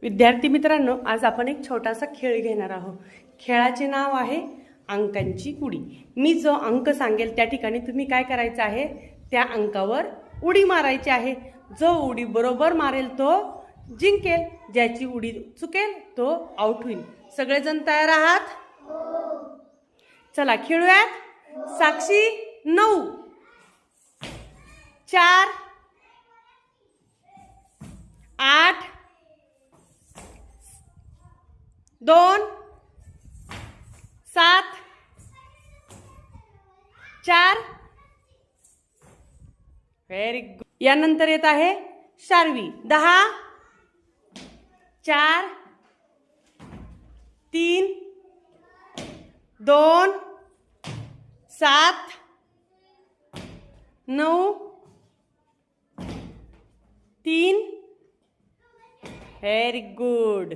विद्यार्थी मित्रांनो, आज आपण एक छोटासा खेळ घेणार आहोत। खेळाचे नाव आहे अंकांची उडी। मी जो अंक सांगेल त्या ठिकाणी तुम्ही काय करायचं आहे, त्या अंकावर उडी मारायची आहे। जो उडी बरोबर मारेल तो जिंकेल, ज्याची उडी चुकेल तो आउट होईल। सगळेजण तयार आहात? चला खेळूयात। साक्षी 9 4 8 2 7 4 व्हेरी गुड। यानंतर येत आहे शार्वी 10 4 3 2 7 9 3 व्हेरी गुड।